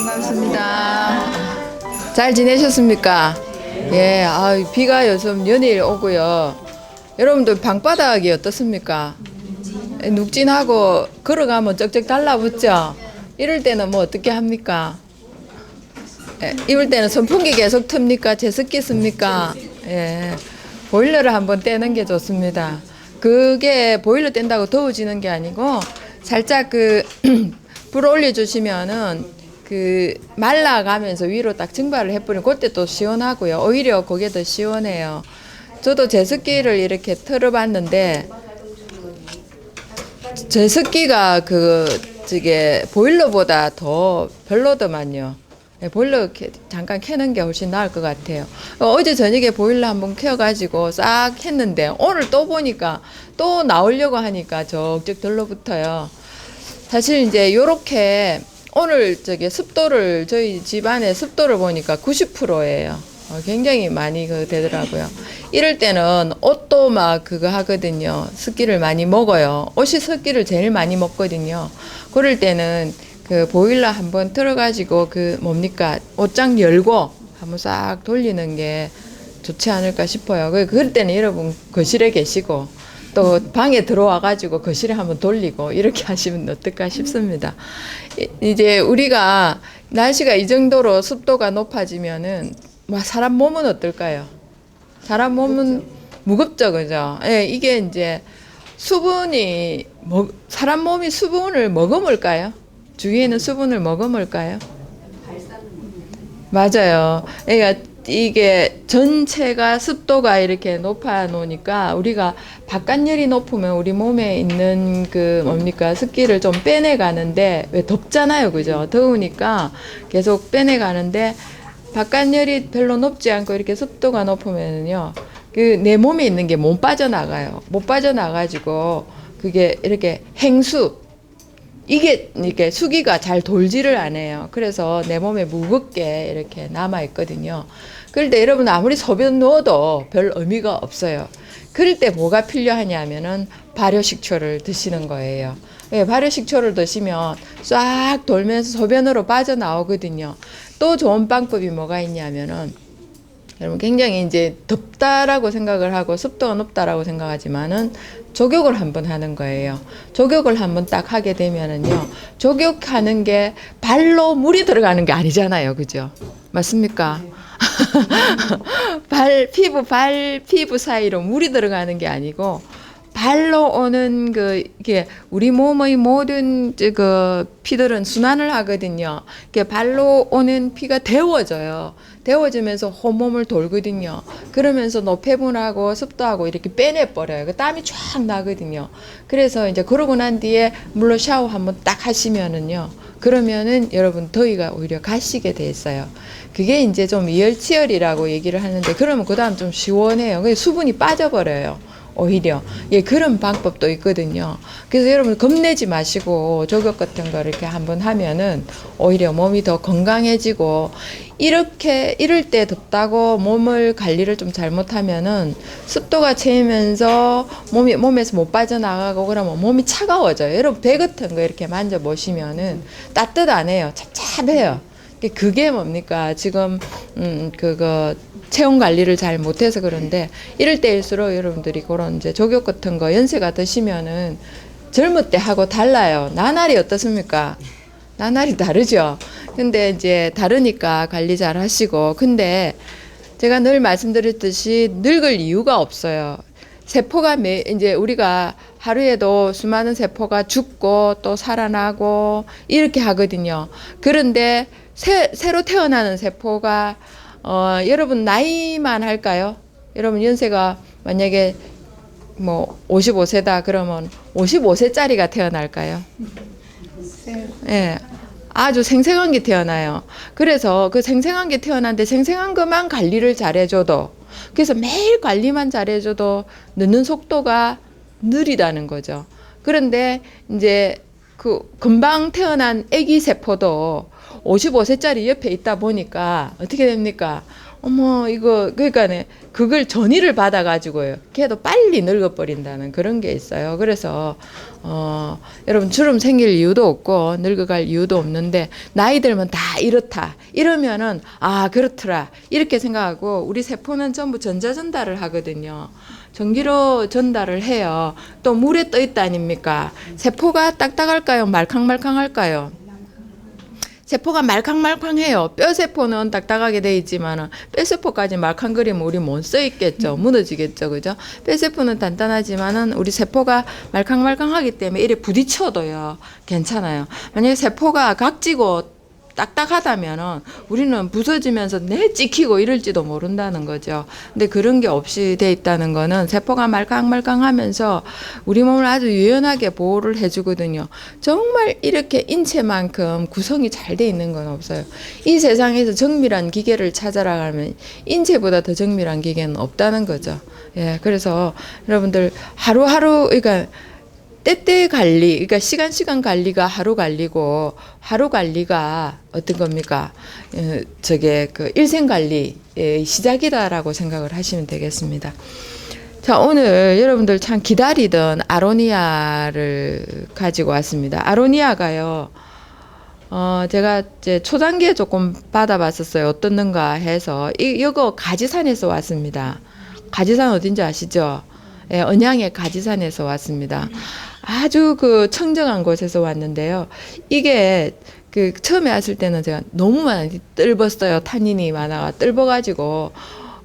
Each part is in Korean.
반갑습니다. 잘 지내셨습니까? 예, 비가 요즘 연일 오고요. 여러분들 방바닥이 어떻습니까? 눅진하고 걸어가면 쩍쩍 달라붙죠? 이럴 때는 뭐 어떻게 합니까? 예, 이럴 때는 선풍기 계속 틉니까? 제습기 씁니까? 예, 보일러를 한번 떼는 게 좋습니다. 그게 보일러 뗀다고 더워지는 게 아니고 살짝 불 올려주시면은 말라가면서 위로 딱 증발을 해버리면 그때 또 시원하고요. 오히려 그게 더 시원해요. 저도 제습기를 이렇게 틀어봤는데 제습기가 저게 보일러보다 더 별로더만요. 보일러 잠깐 켜는 게 훨씬 나을 것 같아요. 어제 저녁에 보일러 한번 켜가지고 싹 했는데 오늘 또 보니까 또 나오려고 하니까 적적 들러붙어요. 사실 이제 요렇게 오늘 습도를 저희 집안의 습도를 보니까 90%예요. 굉장히 많이 되더라고요. 이럴 때는 옷도 막 그거 하거든요. 습기를 많이 먹어요. 옷이 습기를 제일 많이 먹거든요. 그럴 때는 보일러 한번 틀어가지고 옷장 열고 한번 싹 돌리는 게 좋지 않을까 싶어요. 그럴 때는 여러분 거실에 계시고 또 방에 들어와가지고 거실에 한번 돌리고 이렇게 하시면 어떨까 싶습니다. 이제 우리가 날씨가 이 정도로 습도가 높아지면은 사람 몸은 어떨까요? 사람 몸은 무겁죠, 그죠? 예, 이게 이제 사람 몸이 수분을 머금을까요? 주위에는 수분을 머금을까요? 맞아요. 그러니까 이게 전체가 습도가 이렇게 높아 놓으니까 우리가 바깥열이 높으면 우리 몸에 있는 습기를 좀 빼내 가는데 왜 덥잖아요. 그죠? 더우니까 계속 빼내 가는데 바깥열이 별로 높지 않고 이렇게 습도가 높으면요. 내 몸에 있는 게 못 빠져나가요. 못 빠져나가지고 그게 이렇게 이게 수기가 잘 돌지를 않아요. 그래서 내 몸에 무겁게 이렇게 남아 있거든요. 그럴 때 여러분 아무리 소변 넣어도 별 의미가 없어요. 그럴 때 뭐가 필요하냐면은 발효식초를 드시는 거예요. 예, 발효식초를 드시면 싹 돌면서 소변으로 빠져나오거든요. 또 좋은 방법이 뭐가 있냐면은 여러분 굉장히 이제 덥다라고 생각을 하고 습도가 높다라고 생각하지만은 족욕을 한번 하는 거예요. 족욕을 한번 딱 하게 되면은요. 족욕하는 게 발로 물이 들어가는 게 아니잖아요. 그죠? 맞습니까? 피부 사이로 물이 들어가는 게 아니고 발로 오는 이게 우리 몸의 모든 피들은 순환을 하거든요. 이게 발로 오는 피가 데워져요. 데워지면서 온몸을 돌거든요. 그러면서 노폐분하고 습도하고 이렇게 빼내버려요. 땀이 쫙 나거든요. 그래서 이제 그러고 난 뒤에 물로 샤워 한번 딱 하시면은요. 그러면은 여러분 더위가 오히려 가시게 돼 있어요. 그게 이제 좀 이열치열이라고 얘기를 하는데 그러면 그 다음 좀 시원해요. 수분이 빠져버려요. 오히려 그런 방법도 있거든요. 그래서 여러분 겁내지 마시고 족욕 같은 거 이렇게 한번 하면은 오히려 몸이 더 건강해지고 이럴 때 덥다고 몸을 관리를 좀 잘못하면은 습도가 채이면서 몸에서 못 빠져나가고 그러면 몸이 차가워져요. 여러분 배 같은 거 이렇게 만져보시면은 따뜻 안 해요. 찹찹해요. 그게 뭡니까? 지금 체온 관리를 잘 못해서 그런데 이럴 때일수록 여러분들이 그런 이제 족욕 같은 거 연세가 드시면은 젊을 때 하고 달라요. 나날이 어떻습니까? 나날이 다르죠. 근데 이제 다르니까 관리 잘 하시고 근데 제가 늘 말씀드렸듯이 늙을 이유가 없어요. 세포가 이제 우리가 하루에도 수많은 세포가 죽고 또 살아나고 이렇게 하거든요. 그런데 새로 태어나는 세포가 여러분 나이만 할까요? 여러분 연세가 만약에 55세다 그러면 55세짜리가 태어날까요? 예. 아주 생생한 게 태어나요. 그래서 그 생생한 게 태어났는데 생생한 것만 관리를 잘해줘도 그래서 매일 관리만 잘해줘도 늙는 속도가 느리다는 거죠. 그런데 이제 금방 태어난 아기 세포도 55세짜리 옆에 있다 보니까 어떻게 됩니까? 어머 이거 그러니까네 그걸 전이를 받아가지고요. 걔도 빨리 늙어버린다는 그런 게 있어요. 그래서 여러분 주름 생길 이유도 없고 늙어갈 이유도 없는데 나이 들면 다 이렇다 이러면은 아 그렇더라 이렇게 생각하고 우리 세포는 전부 전자 전달을 하거든요. 전기로 전달을 해요. 또 물에 떠 있다 아닙니까? 세포가 딱딱할까요? 말캉말캉할까요? 세포가 말캉말캉해요. 뼈세포는 딱딱하게 돼 있지만 뼈세포까지 말캉거리면 우리 못 써 있겠죠. 무너지겠죠. 그죠? 뼈세포는 단단하지만은 우리 세포가 말캉말캉하기 때문에 이래 부딪혀도요. 괜찮아요. 만약에 세포가 각지고 딱딱하다면은 우리는 부서지면서 내 찍히고 이럴지도 모른다는 거죠. 근데 그런 게 없이 돼 있다는 거는 세포가 말캉말캉하면서 우리 몸을 아주 유연하게 보호를 해주거든요. 정말 이렇게 인체만큼 구성이 잘 돼 있는 건 없어요. 이 세상에서 정밀한 기계를 찾아라 하면 인체보다 더 정밀한 기계는 없다는 거죠. 예, 그래서 여러분들 하루하루 그러니까 때때 관리, 그러니까 시간 관리가 하루 관리고 하루 관리가 어떤 겁니까? 저게 그 일생 관리의 시작이다라고 생각을 하시면 되겠습니다. 자, 오늘 여러분들 참 기다리던 아로니아를 가지고 왔습니다. 아로니아가요. 제가 이제 초단기에 조금 받아봤었어요. 어떻는가 해서 이거 가지산에서 왔습니다. 가지산 어딘지 아시죠? 예, 언양의 가지산에서 왔습니다. 아주 그 청정한 곳에서 왔는데요. 이게 그 처음에 왔을 때는 제가 너무 많이 뜰었어요. 탄닌이 많아가 뜰어가지고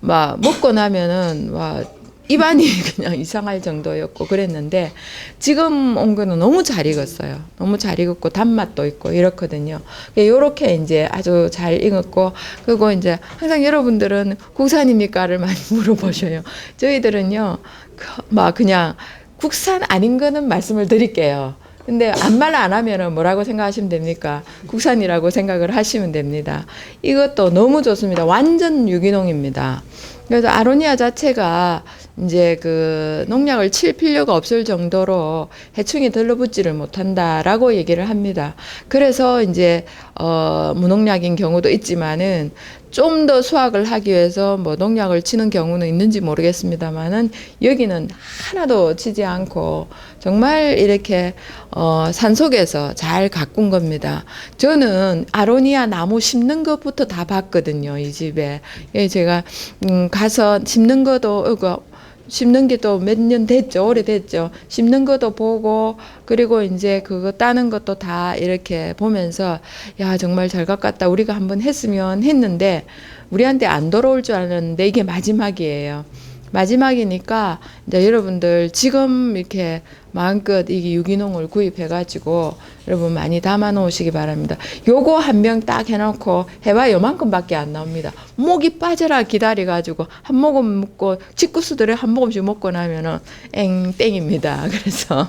막 먹고 나면은 막 입안이 그냥 이상할 정도였고 그랬는데 지금 온 거는 너무 잘 익었어요. 너무 잘 익었고 단맛도 있고 이렇거든요. 요렇게 이제 아주 잘 익었고 그리고 이제 항상 여러분들은 국산입니까를 많이 물어보셔요. 저희들은요 막 그냥 국산 아닌 거는 말씀을 드릴게요. 근데 아무 말 안 하면은 뭐라고 생각하시면 됩니까? 국산이라고 생각을 하시면 됩니다. 이것도 너무 좋습니다. 완전 유기농입니다. 그래서 아로니아 자체가 이제 그 농약을 칠 필요가 없을 정도로 해충이 들러붙지를 못한다라고 얘기를 합니다. 그래서 이제 무농약인 경우도 있지만은 좀 더 수확을 하기 위해서 뭐 농약을 치는 경우는 있는지 모르겠습니다만은 여기는 하나도 치지 않고 정말 이렇게 산속에서 잘 가꾼 겁니다. 저는 아로니아 나무 심는 것부터 다 봤거든요. 이 집에. 예, 제가 가서 심는 것도 심는 게 또 몇 년 됐죠. 오래됐죠. 심는 것도 보고 그리고 이제 그거 따는 것도 다 이렇게 보면서 야 정말 잘 가꿨다. 우리가 한번 했으면 했는데 우리한테 안 돌아올 줄 알았는데 이게 마지막이에요. 마지막이니까 이제 여러분들 지금 이렇게 마음껏 이게 유기농을 구입해가지고 여러분 많이 담아 놓으시기 바랍니다. 요거 한 병 딱 해놓고 해봐 요만큼밖에 안 나옵니다. 목이 빠져라 기다려가지고 한 모금 먹고 집구수들이 한 모금씩 먹고 나면은 땡입니다. 그래서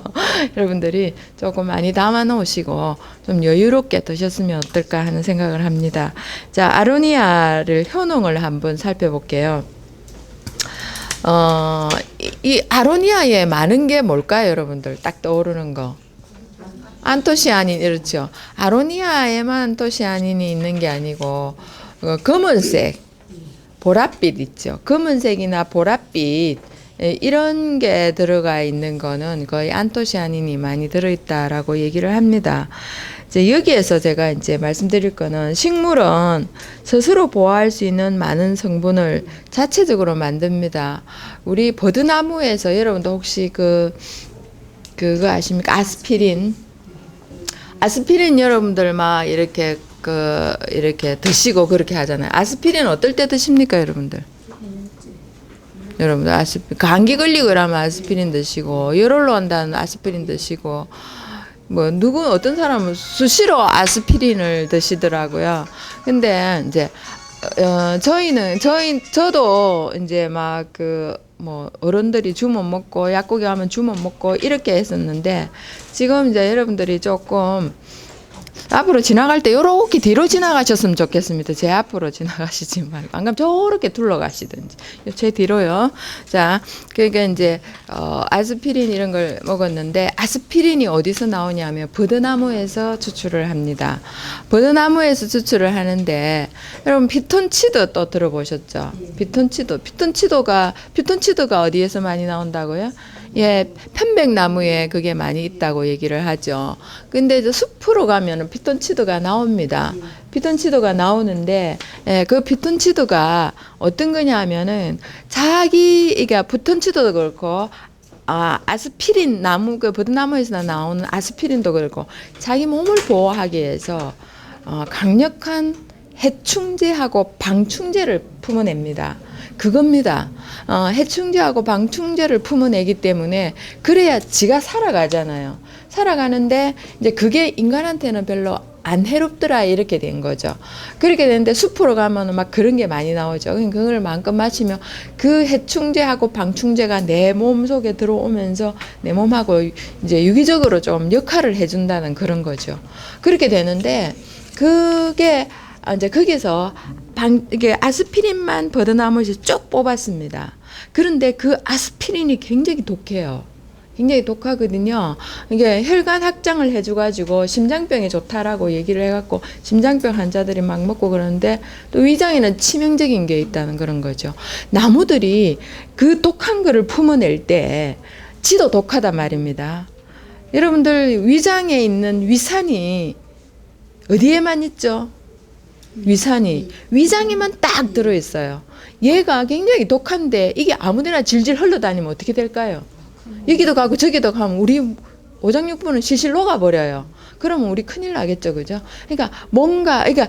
여러분들이 조금 많이 담아 놓으시고 좀 여유롭게 드셨으면 어떨까 하는 생각을 합니다. 자, 아로니아를 효능을 한번 살펴볼게요. 이 아로니아에 많은 게 뭘까요, 여러분들? 딱 떠오르는 거. 안토시아닌, 이렇죠. 아로니아에만 안토시아닌이 있는 게 아니고, 검은색, 보랏빛 있죠. 검은색이나 보랏빛, 이런 게 들어가 있는 거는 거의 안토시아닌이 많이 들어있다라고 얘기를 합니다. 이제 여기에서 제가 이제 말씀드릴 거는 식물은 스스로 보호할 수 있는 많은 성분을 자체적으로 만듭니다. 우리 버드나무에서 여러분도 혹시 그거 아십니까? 아스피린. 아스피린 여러분들 막 이렇게 이렇게 드시고 그렇게 하잖아요. 아스피린 어떨 때 드십니까, 여러분들? 여러분들 감기 걸리고 그러면 아스피린 드시고 열흘로 한다는 아스피린 드시고 뭐 어떤 사람은 수시로 아스피린을 드시더라고요. 근데 이제 저도 이제 막 뭐 어른들이 주문 먹고 약국에 가면 주문 먹고 이렇게 했었는데 지금 이제 여러분들이 조금 앞으로 지나갈 때 요렇게 뒤로 지나가셨으면 좋겠습니다. 제 앞으로 지나가시지 말고 안 그러면 저렇게 둘러가시든지 제 뒤로요. 자, 그러니까 이제 아스피린 이런 걸 먹었는데 아스피린이 어디서 나오냐면 버드나무에서 추출을 합니다. 버드나무에서 추출을 하는데 여러분 피톤치드 또 들어보셨죠? 피톤치드가 어디에서 많이 나온다고요? 예, 편백나무에 그게 많이 있다고 얘기를 하죠. 근데 이제 숲으로 가면은 피톤치드가 나옵니다. 피톤치드가 나오는데, 예, 그 피톤치드가 어떤 거냐 하면은 이게 피톤치드도 그렇고, 아스피린 나무, 그 버드나무에서 나오는 아스피린도 그렇고, 자기 몸을 보호하기 위해서, 강력한 해충제하고 방충제를 품어냅니다. 그겁니다. 해충제하고 방충제를 품어내기 때문에 그래야 지가 살아가잖아요. 살아가는데 이제 그게 인간한테는 별로 안 해롭더라 이렇게 된 거죠. 그렇게 되는데 숲으로 가면은 막 그런 게 많이 나오죠. 그걸 마음껏 마시면 그 해충제하고 방충제가 내 몸 속에 들어오면서 내 몸하고 이제 유기적으로 좀 역할을 해준다는 그런 거죠. 그렇게 되는데 그게 이제 거기서 이게 아스피린만 버드나무에서 쭉 뽑았습니다. 그런데 그 아스피린이 굉장히 독해요. 굉장히 독하거든요. 이게 혈관 확장을 해줘가지고 심장병에 좋다라고 얘기를 해갖고 심장병 환자들이 막 먹고 그러는데 또 위장에는 치명적인 게 있다는 그런 거죠. 나무들이 그 독한 거를 품어낼 때 지도 독하단 말입니다. 여러분들 위장에 있는 위산이 어디에만 있죠? 위산이 위장에만 딱 들어있어요. 얘가 굉장히 독한데 이게 아무데나 질질 흘러다니면 어떻게 될까요? 여기도 가고 저기도 가면 우리 오장육부는 실실 녹아버려요. 그러면 우리 큰일 나겠죠, 그죠? 그러니까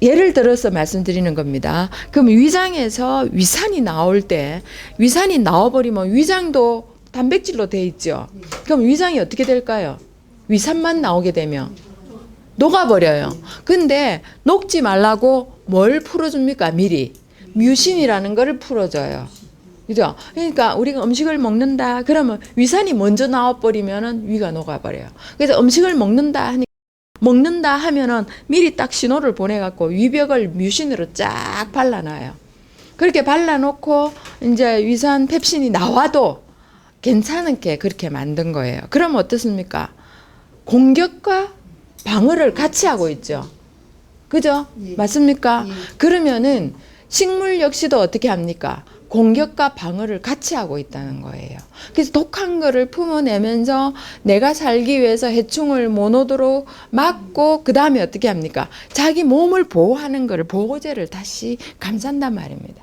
예를 들어서 말씀드리는 겁니다. 그럼 위장에서 위산이 나올 때 위산이 나와버리면 위장도 단백질로 돼 있죠. 그럼 위장이 어떻게 될까요? 위산만 나오게 되면 녹아버려요. 근데 녹지 말라고 뭘 풀어줍니까? 미리 뮤신이라는 거를 풀어줘요. 그죠? 그러니까 우리가 음식을 먹는다 그러면 위산이 먼저 나와버리면은 위가 녹아버려요. 그래서 음식을 먹는다 하면은 미리 딱 신호를 보내갖고 위벽을 뮤신으로 쫙 발라놔요. 그렇게 발라놓고 이제 위산 펩신이 나와도 괜찮게 그렇게 만든 거예요. 그럼 어떻습니까? 공격과 방어를 같이 하고 있죠. 그죠? 예. 맞습니까? 예. 그러면은 식물 역시도 어떻게 합니까? 공격과 방어를 같이 하고 있다는 거예요. 그래서 독한 거를 품어내면서 내가 살기 위해서 해충을 못 오도록 막고 그 다음에 어떻게 합니까? 자기 몸을 보호하는 거를 보호제를 다시 감싼단 말입니다.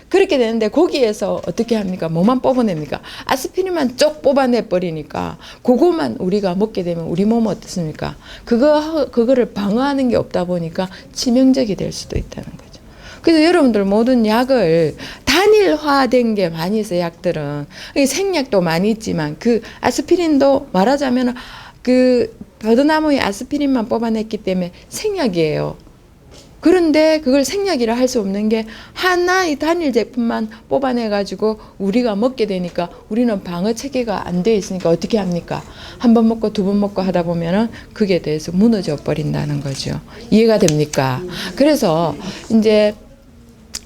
그렇게 되는데 거기에서 어떻게 합니까? 뭐만 뽑아냅니까? 아스피린만 쪽 뽑아내버리니까 그거만 우리가 먹게 되면 우리 몸은 어떻습니까? 그거를 방어하는 게 없다 보니까 치명적이 될 수도 있다는 거죠. 그래서 여러분들 모든 약을 단일화된 게 많이 있어요. 약들은 생약도 많이 있지만 그 아스피린도 말하자면 그 버드나무의 아스피린만 뽑아냈기 때문에 생약이에요. 그런데 그걸 생약이라 할 수 없는 게 하나의 단일 제품만 뽑아내가지고 우리가 먹게 되니까 우리는 방어 체계가 안 돼 있으니까 어떻게 합니까? 한 번 먹고 두 번 먹고 하다 보면은 그게 대해서 무너져 버린다는 거죠. 이해가 됩니까? 그래서 이제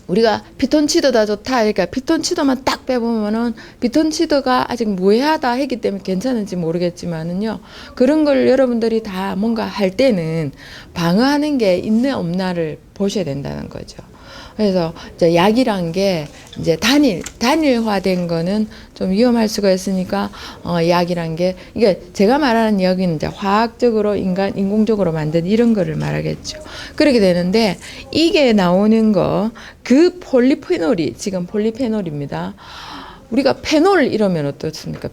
우리가 피톤치드다 좋다. 그러니까 피톤치드만 딱 빼보면은 피톤치드가 아직 무해하다 했기 때문에 괜찮은지 모르겠지만은요. 그런 걸 여러분들이 다 뭔가 할 때는 방어하는 게 있나 없나를 보셔야 된다는 거죠. 그래서 이제 약이란 게 이제 단일화된 거는 좀 위험할 수가 있으니까 약이란 게 이게 제가 말하는 약은 이제 화학적으로 인공적으로 만든 이런 거를 말하겠죠. 그렇게 되는데 이게 나오는 거 그 폴리페놀이 지금 폴리페놀입니다. 우리가 페놀 이러면 어떻습니까?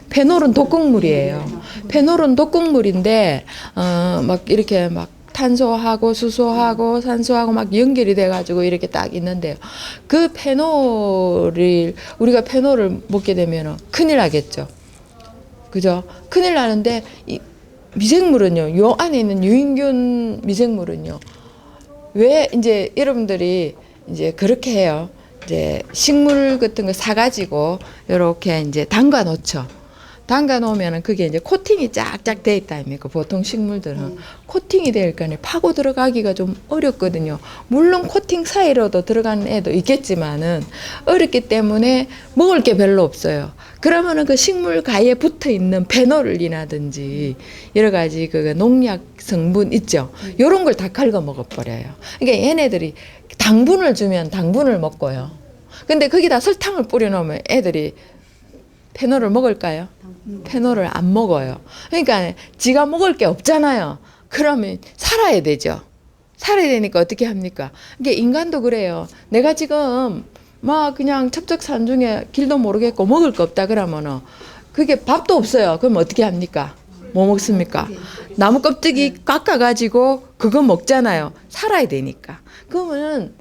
페놀은 독극물이에요. 페놀은 독극물인데 막 이렇게 막 탄소하고 수소하고 산소하고 막 연결이 돼가지고 이렇게 딱 있는데요. 그 우리가 페놀을 먹게 되면 큰일 나겠죠. 그죠? 큰일 나는데 이 미생물은요, 요 안에 있는 유인균 미생물은요, 왜 이제 여러분들이 이제 그렇게 해요. 이제 식물 같은 거 사가지고 이렇게 이제 담가 놓죠. 담가 놓으면은 그게 이제 코팅이 쫙쫙 돼 있다 아닙니까? 보통 식물들은 코팅이 되니까 파고 들어가기가 좀 어렵거든요. 물론 코팅 사이로도 들어가는 애도 있겠지만은 어렵기 때문에 먹을 게 별로 없어요. 그러면은 그 식물 가에 붙어 있는 페놀이라든지 여러 가지 그 농약 성분 있죠. 요런 걸 다 갉아 먹어 버려요. 그러니까 얘네들이 당분을 주면 당분을 먹고요. 근데 거기다 설탕을 뿌려 놓으면 애들이 페놀을 먹을까요? 페놀을 안 먹어요. 그러니까 지가 먹을 게 없잖아요. 그러면 살아야 되죠. 살아야 되니까 어떻게 합니까? 이게 인간도 그래요. 내가 지금 막 그냥 첩첩산중에 길도 모르겠고 먹을 거 없다 그러면은 그게 밥도 없어요. 그럼 어떻게 합니까? 뭐 먹습니까? 나무 껍데기 깎아가지고 그거 먹잖아요. 살아야 되니까. 그러면은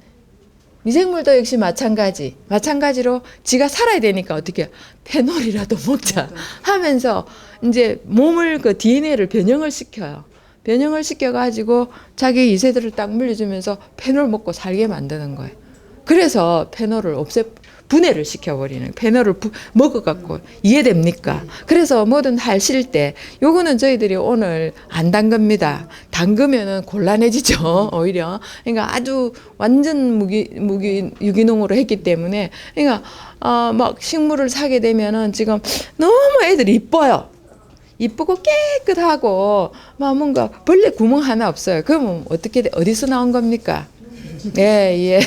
미생물도 역시 마찬가지로 지가 살아야 되니까 어떻게 페놀이라도 먹자 하면서 이제 몸을 그 DNA를 변형을 시켜요. 변형을 시켜가지고 자기 이세들을 딱 물려주면서 페놀 먹고 살게 만드는 거예요. 그래서 페놀을 분해를 시켜버리는 페놀을 먹어갖고 이해됩니까? 그래서 뭐든 하실 때 요거는 저희들이 오늘 안 담급니다. 담그면은 곤란해지죠. 오히려 그러니까 아주 완전 유기농으로 했기 때문에 그러니까 막 식물을 사게 되면은 지금 너무 애들이 이뻐요. 이쁘고 깨끗하고 막 뭔가 벌레 구멍 하나 없어요. 그러면 어디서 나온 겁니까? 예.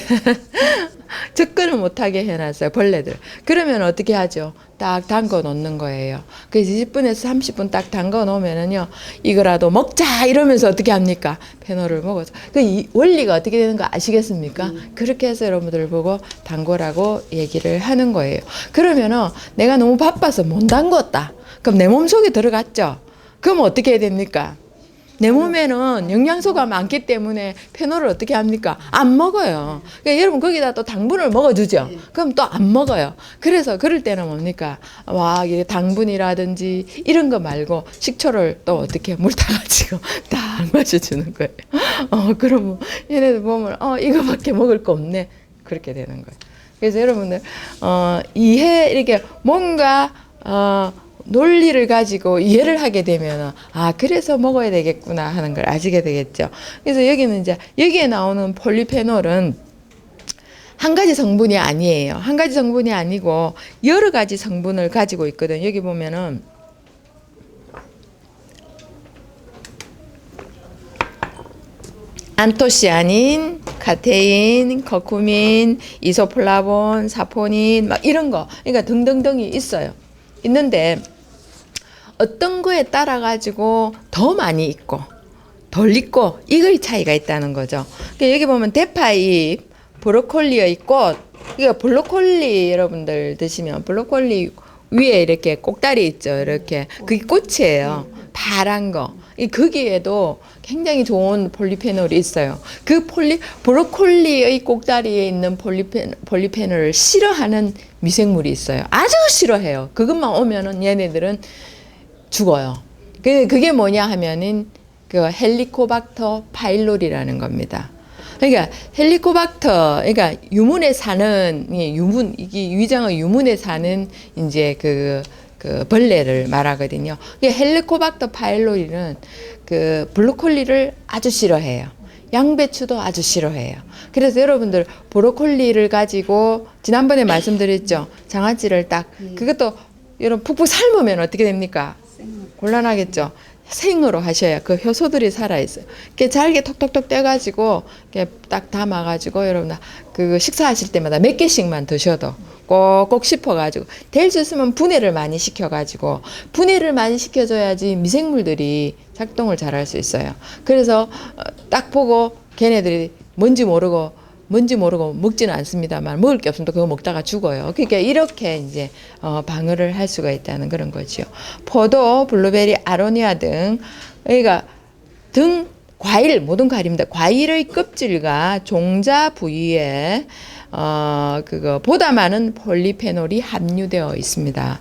접근을 못하게 해놨어요, 벌레들. 그러면 어떻게 하죠? 딱 담궈 놓는 거예요. 그래서 20분에서 30분 딱 담궈 놓으면은요, 이거라도 먹자! 이러면서 어떻게 합니까? 페놀을 먹어서. 이 원리가 어떻게 되는 거 아시겠습니까? 그렇게 해서 여러분들 보고 담궈라고 얘기를 하는 거예요. 그러면은 내가 너무 바빠서 못 담궜다. 그럼 내 몸속에 들어갔죠? 그럼 어떻게 해야 됩니까? 내 몸에는 영양소가 많기 때문에 페놀을 어떻게 합니까? 안 먹어요. 그러니까 여러분 거기다 또 당분을 먹어주죠. 그럼 또 안 먹어요. 그래서 그럴 때는 뭡니까? 이게 당분이라든지 이런 거 말고 식초를 또 어떻게 물 타가지고 딱 마셔주는 거예요. 그러면 얘네들 보면 이거밖에 먹을 거 없네. 그렇게 되는 거예요. 그래서 여러분들 이렇게 뭔가 논리를 가지고 이해를 하게 되면 그래서 먹어야 되겠구나 하는 걸 아시게 되겠죠. 그래서 여기는 이제 여기에 나오는 폴리페놀은 한 가지 성분이 아니에요. 한 가지 성분이 아니고 여러 가지 성분을 가지고 있거든. 여기 보면은 안토시아닌, 카테인, 커큐민, 이소플라본, 사포닌 막 이런 거 그러니까 등등등이 있어요. 있는데 어떤 거에 따라 가지고 더 많이 있고 덜 있고 이거의 차이가 있다는 거죠. 그러니까 여기 보면 대파잎, 브로콜리의 꽃. 이거 브로콜리 여러분들 드시면 브로콜리 위에 이렇게 꼭다리 있죠. 이렇게 그게 꽃이에요. 파란 거. 거기에도 굉장히 좋은 폴리페놀이 있어요. 그 브로콜리의 꼭다리에 있는 폴리페놀을 싫어하는 미생물이 있어요. 아주 싫어해요. 그것만 오면은 얘네들은 죽어요. 그게 뭐냐 하면은 그 헬리코박터 파일로리라는 겁니다. 그러니까 헬리코박터, 그러니까 유문에 사는 이게 위장의 유문에 사는 이제 그 벌레를 말하거든요. 헬리코박터 파일로리는 그 브로콜리를 아주 싫어해요. 양배추도 아주 싫어해요. 그래서 여러분들 브로콜리를 가지고 지난번에 말씀드렸죠. 장아찌를 딱 그것도 여러분 푹푹 삶으면 어떻게 됩니까? 곤란하겠죠. 생으로 하셔야 그 효소들이 살아있어요. 이렇게 잘게 톡톡톡 떼가지고 이렇게 딱 담아가지고 여러분 그 식사하실 때마다 몇 개씩만 드셔도 꼭꼭 씹어가지고 될 수 있으면 분해를 많이 시켜가지고 분해를 많이 시켜줘야지 미생물들이 작동을 잘 할 수 있어요. 그래서 딱 보고 걔네들이 뭔지 모르고 먹지는 않습니다만 먹을 게 없으면 또 그거 먹다가 죽어요. 그러니까 이렇게 이제 방어를 할 수가 있다는 그런 거죠. 포도, 블루베리, 아로니아 등 그러니까 과일 모든 과일입니다. 과일의 껍질과 종자 부위에 그거보다 많은 폴리페놀이 함유되어 있습니다.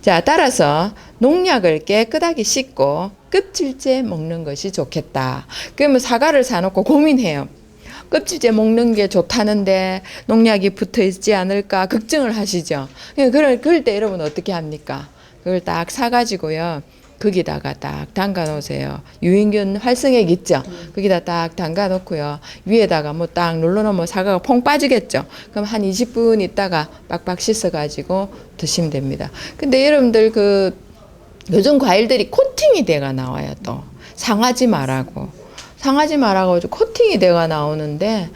자, 따라서 농약을 깨끗하게 씻고 껍질째 먹는 것이 좋겠다. 그러면 사과를 사놓고 고민해요. 껍질째 먹는 게 좋다는데 농약이 붙어 있지 않을까 걱정을 하시죠. 그럴 때 여러분 어떻게 합니까? 그걸 딱 사가지고요. 거기다가 딱 담가 놓으세요. 유인균 활성액 있죠? 거기다 딱 담가 놓고요. 위에다가 뭐 딱 눌러놓으면 사과가 퐁 빠지겠죠? 그럼 한 20분 있다가 빡빡 씻어가지고 드시면 됩니다. 근데 여러분들 요즘 과일들이 코팅이 돼가 나와요, 또. 상하지 말라고. 상하지 말라고 코팅이 돼가 나오는데,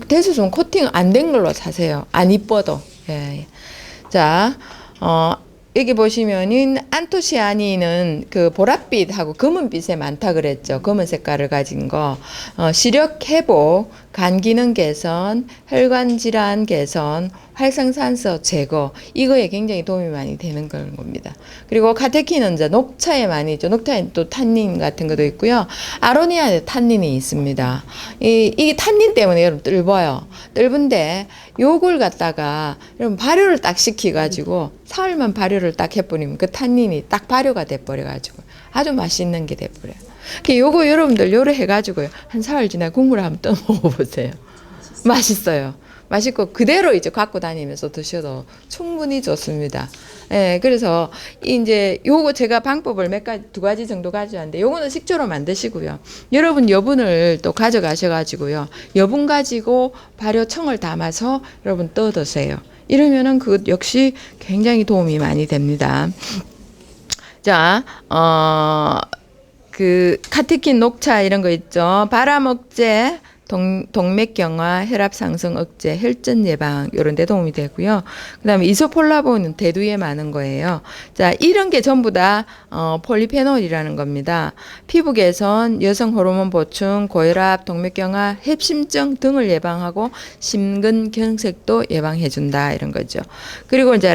대수좀 코팅 안 된 걸로 사세요. 안 이뻐도. 예. 자, 여기 보시면은 안토시아닌은 그 보랏빛하고 검은빛에 많다 그랬죠. 검은 색깔을 가진 거. 시력 회복, 간 기능 개선, 혈관 질환 개선, 활성산소 제거, 이거에 굉장히 도움이 많이 되는 그런 겁니다. 그리고 카테킨은 이제 녹차에 많이 있죠. 녹차에 또 탄닌 같은 것도 있고요. 아로니아에 탄닌이 있습니다. 이게 탄닌 때문에 여러분 뜰어요. 뜰은데 요걸 갖다가 여러분 발효를 딱 시켜가지고 사흘만 발효를 딱 해버리면 그 탄닌이 딱 발효가 돼버려가지고 아주 맛있는 게 돼버려요. 요거 여러분들 요래 해가지고요. 한 사흘 지나 국물 한번 떠 먹어보세요. 맛있어요. 맛있고 그대로 이제 갖고 다니면서 드셔도 충분히 좋습니다. 예, 그래서 이제 요거 제가 방법을 두 가지 정도 가져왔는데 요거는 식초로 만드시고요. 여러분 여분을 또 가져가셔가지고요. 여분 가지고 발효청을 담아서 여러분 떠 드세요. 이러면은 그것 역시 굉장히 도움이 많이 됩니다. 자, 카테킨 녹차 이런 거 있죠. 바람 억제, 동맥경화, 혈압 상승 억제, 혈전 예방 이런 데 도움이 되고요. 그다음에 이소폴라본은 대두에 많은 거예요. 자, 이런 게 전부 다 폴리페놀이라는 겁니다. 피부 개선, 여성 호르몬 보충, 고혈압, 동맥경화, 협심증 등을 예방하고 심근경색도 예방해 준다 이런 거죠. 그리고 이제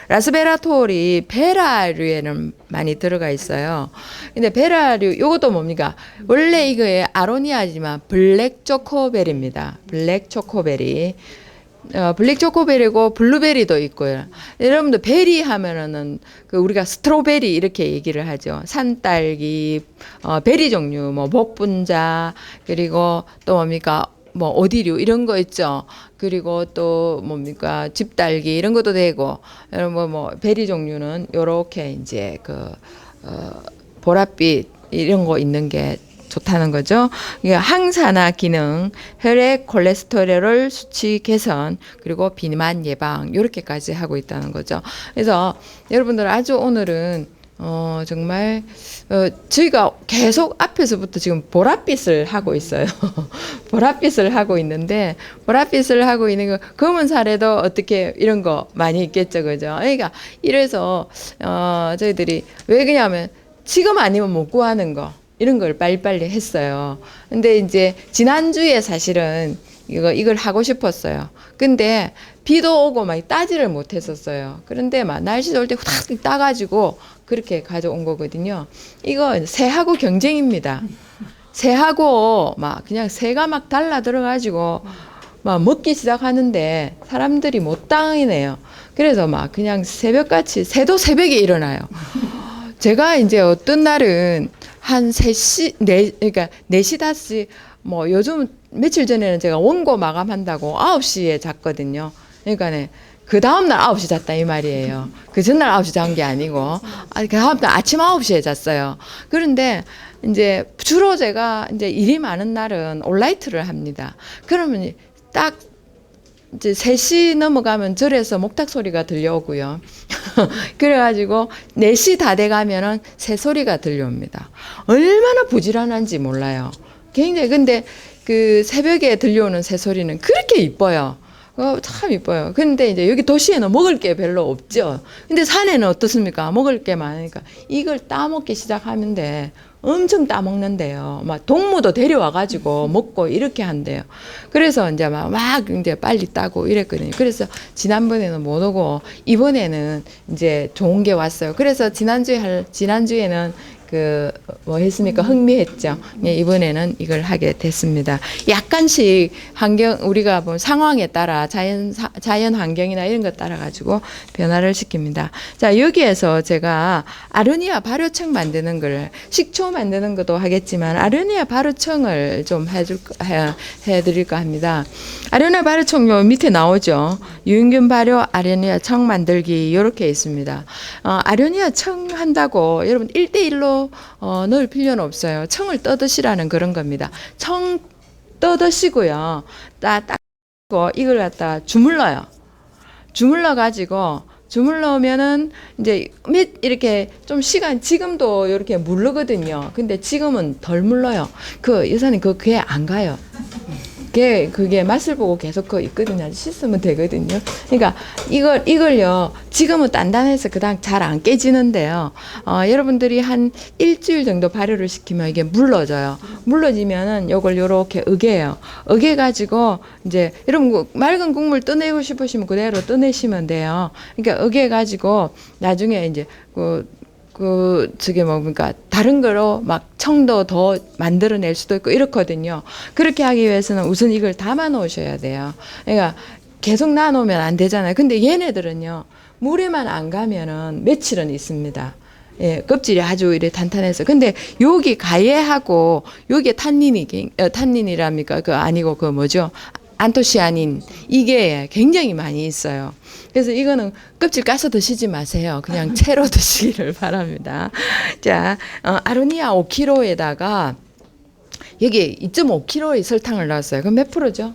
라스베라톨이 베라류에는 많이 들어가 있어요. 근데 베라류 요것도 뭡니까? 원래 이거에 아로니아지만 블랙 초코베리입니다. 블랙 초코베리. 블랙 초코베리고 블루베리도 있고요. 여러분들 베리 하면은 우리가 스트로베리 이렇게 얘기를 하죠. 산딸기, 베리 종류, 뭐 복분자, 그리고 또 뭡니까? 뭐 오디류 이런 거 있죠. 그리고 또 뭡니까? 집딸기 이런 것도 되고, 뭐 베리 종류는 요렇게 이제 보랏빛 이런 거 있는 게 좋다는 거죠. 항산화 기능, 혈액 콜레스테롤 수치 개선, 그리고 비만 예방 이렇게까지 하고 있다는 거죠. 그래서 여러분들 아주 오늘은 정말 저희가 계속 앞에서부터 지금 보랏빛을 하고 있어요. 보랏빛을 하고 있는데 보랏빛을 하고 있는 거 검은 살에도 어떻게 이런 거 많이 있겠죠, 그죠? 그러니까 이래서 저희들이 왜 그러냐면 지금 아니면 못 구하는 거 이런 걸 빨리빨리 했어요. 근데 이제 지난주에 사실은 이걸 하고 싶었어요. 근데 비도 오고 막 따지를 못 했었어요. 그런데 막 날씨 좋을 때 후딱 따가지고 그렇게 가져온 거거든요. 이거 새하고 경쟁입니다. 새하고 막 그냥 새가 막 달라 들어가지고 막 먹기 시작하는데 사람들이 못 당이네요. 그래서 막 그냥 새벽같이 새도 새벽에 일어나요. 제가 이제 어떤 날은 한 3시, 그러니까 4시, 5시, 뭐 요즘 며칠 전에는 제가 원고 마감한다고 9시에 잤거든요. 그러니까 그 다음날 9시 잤다 이 말이에요. 그 전날 9시 잔 게 아니고, 그 다음날 아침 9시에 잤어요. 그런데 이제 주로 제가 이제 일이 많은 날은 온라이트를 합니다. 그러면 딱 이제 3시 넘어가면 절에서 목탁 소리가 들려오고요. 그래가지고 4시 다 돼가면은 새 소리가 들려옵니다. 얼마나 부지런한지 몰라요. 굉장히 근데 그 새벽에 들려오는 새 소리는 그렇게 이뻐요. 참 이뻐요. 근데 이제 여기 도시에는 먹을 게 별로 없죠. 근데 산에는 어떻습니까? 먹을 게 많으니까 이걸 따먹기 시작하면 돼. 엄청 따먹는데요. 막 동무도 데려와가지고 먹고 이렇게 한대요. 그래서 이제 막 이제 빨리 따고 이랬거든요. 그래서 지난번에는 못 오고 이번에는 이제 좋은 게 왔어요. 그래서 지난주에는 뭐 했습니까? 흥미했죠. 예, 이번에는 이걸 하게 됐습니다. 약간씩 우리가 뭐 상황에 따라 자연 환경이나 이런 것 따라 가지고 변화를 시킵니다. 자, 여기에서 제가 아로니아 발효청 만드는 걸, 식초 만드는 것도 하겠지만 아로니아 발효청을 좀 해드릴까 합니다. 아로니아 발효청 요 밑에 나오죠. 유인균 발효 아로니아 청 만들기 이렇게 있습니다. 아로니아 청 한다고 여러분 1대1로 넣을 필요는 없어요. 청을 떠드시라는 그런 겁니다. 청 떠드시고요. 딱 이걸 갖다 주물러요. 주물러면은 이제 이렇게 좀 시간, 지금도 이렇게 물르거든요. 근데 지금은 덜 물러요. 여사님 귀에 안 가요. 그게 맛을 보고 계속 있거든요. 씻으면 되거든요. 그러니까 이걸요, 지금은 단단해서 그다음 잘 안 깨지는데요. 여러분들이 한 일주일 정도 발효를 시키면 이게 물러져요. 물러지면은 요걸 요렇게 으개요. 으개가지고 이제 여러분 맑은 국물 떠내고 싶으시면 그대로 떠내시면 돼요. 그러니까 으개가지고 나중에 이제 그러니까 다른 거로 막 청도 더 만들어낼 수도 있고 이렇거든요. 그렇게 하기 위해서는 우선 이걸 담아 놓으셔야 돼요. 그러니까 계속 놔놓으면 안 되잖아요. 근데 얘네들은요, 물에만 안 가면은 며칠은 있습니다. 예, 껍질이 아주 이래 탄탄해서. 근데 여기 가해하고 여기에 탄닌이랍니까? 아니고 뭐죠? 안토시아닌, 이게 굉장히 많이 있어요. 그래서 이거는 껍질 까서 드시지 마세요. 그냥 채로 드시기를 바랍니다. 자, 아로니아 5kg에다가 여기 2.5kg의 설탕을 넣었어요. 그럼 몇 프로죠?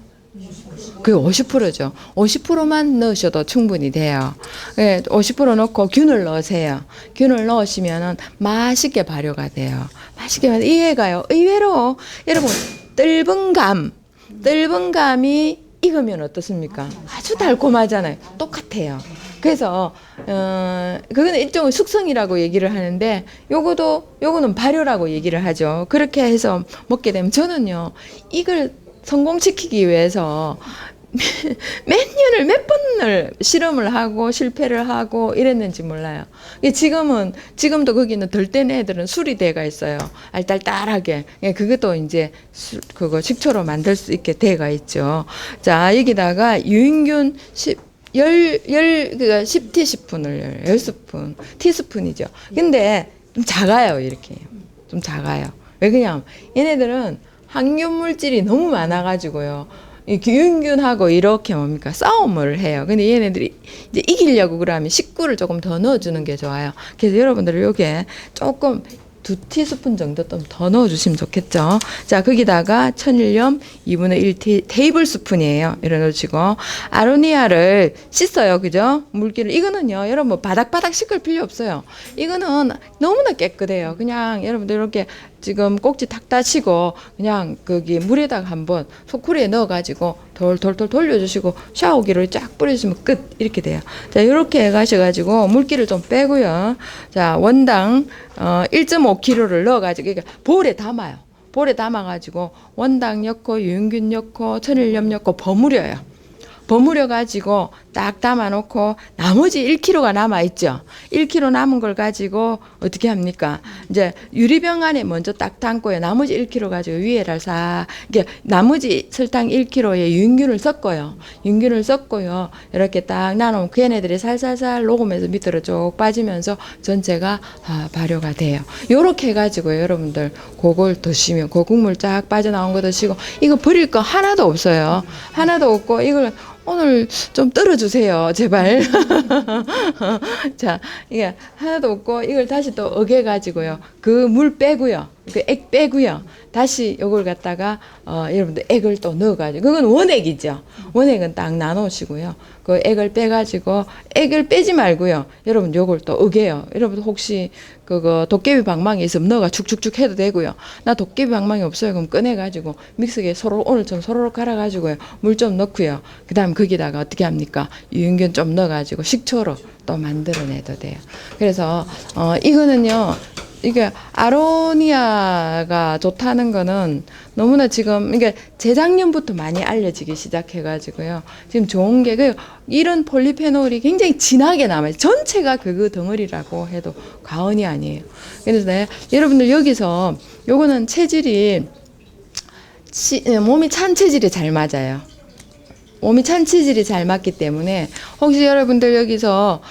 그게 50%죠. 50%만 넣으셔도 충분히 돼요. 예, 50% 넣고 균을 넣으세요. 균을 넣으시면은 맛있게 발효가 돼요. 맛있게 이해가요. 의외로 여러분 뜰분 감이 익으면 어떻습니까? 아주 달콤하잖아요. 똑같아요. 그래서 그거는 일종의 숙성이라고 얘기를 하는데 요거는 발효라고 얘기를 하죠. 그렇게 해서 먹게 되면 저는요, 이걸 성공시키기 위해서 몇 번을 실험을 하고 실패를 하고 이랬는지 몰라요. 지금도 거기는 덜 뗀 애들은 수리대가 있어요. 알딸딸하게. 그것도 이제 그거 식초로 만들 수 있게 대가 있죠. 자, 여기다가 유인균 10티스푼을 10스푼, 티스푼이죠. 근데 좀 작아요, 이렇게. 좀 작아요. 왜 그냥 얘네들은 항균 물질이 너무 많아가지고요. 이 유인균하고 이렇게 싸움을 해요. 근데 얘네들이 이제 이기려고 그러면 식구를 조금 더 넣어주는 게 좋아요. 그래서 여러분들 요게 조금 2티스푼 정도 좀 더 넣어주시면 좋겠죠. 자, 거기다가 천일염 2분의 1 테이블 스푼이에요. 이래 넣으시고, 아로니아를 씻어요. 그죠? 물기를. 이거는요, 여러분 바닥바닥 씻을 필요 없어요. 이거는 너무나 깨끗해요. 그냥 여러분들 이렇게 지금 꼭지 탁 따시고, 그냥 거기 물에다가 한번 소쿠리에 넣어가지고 돌돌돌 돌려주시고, 샤워기를 쫙 뿌려주시면 끝. 이렇게 돼요. 자, 이렇게 해가셔가지고, 물기를 좀 빼고요. 자, 원당, 1.5kg를 넣어가지고, 그러니까 볼에 담아요. 볼에 담아가지고, 원당 넣고, 유인균 넣고, 천일염 넣고, 버무려요. 버무려가지고 딱 담아놓고 나머지 1kg가 남아있죠. 1kg 남은 걸 가지고 어떻게 합니까? 이제 유리병 안에 먼저 딱 담고요. 나머지 1kg 가지고 위에를 이게 나머지 설탕 1kg에 유인균을 섞어요. 유인균을 섞고요. 이렇게 딱 나누면 걔네들이 살살살 녹으면서 밑으로 쭉 빠지면서 전체가 발효가 돼요. 요렇게 해가지고 여러분들 그걸 드시면 그 국물 쫙 빠져나온 거 드시고, 이거 버릴 거 하나도 없어요. 하나도 없고 이걸 오늘 좀 떨어주세요, 제발. 자, 이게 하나도 없고 이걸 다시 또 어개가지고요. 그 물 빼고요. 그 액 빼고요. 다시 요걸 갖다가 여러분들 액을 또 넣어가지고, 그건 원액이죠. 원액은 딱 나누시고요. 그 액을 빼가지고, 액을 빼지 말고요. 여러분 요걸 또 어개요. 여러분 혹시 그거 도깨비 방망이 있으면 넣어가 축축축 해도 되고요. 나 도깨비 방망이 없어요. 그럼 꺼내가지고 믹서기에 오늘처럼 소로록 갈아가지고요. 물 좀 넣고요. 그 다음 거기다가 어떻게 합니까? 유인균 좀 넣어가지고 식초로 또 만들어내도 돼요. 그래서 이거는요, 이게 아로니아가 좋다는 거는 너무나 지금 이게 재작년부터 많이 알려지기 시작해가지고요. 지금 좋은 게 이런 폴리페놀이 굉장히 진하게 남아요. 전체가 그 덩어리라고 해도 과언이 아니에요. 그래서 여러분들 여기서 요거는 체질이 몸이 찬 체질이 잘 맞아요. 몸이 찬 체질이 잘 맞기 때문에 혹시 여러분들 여기서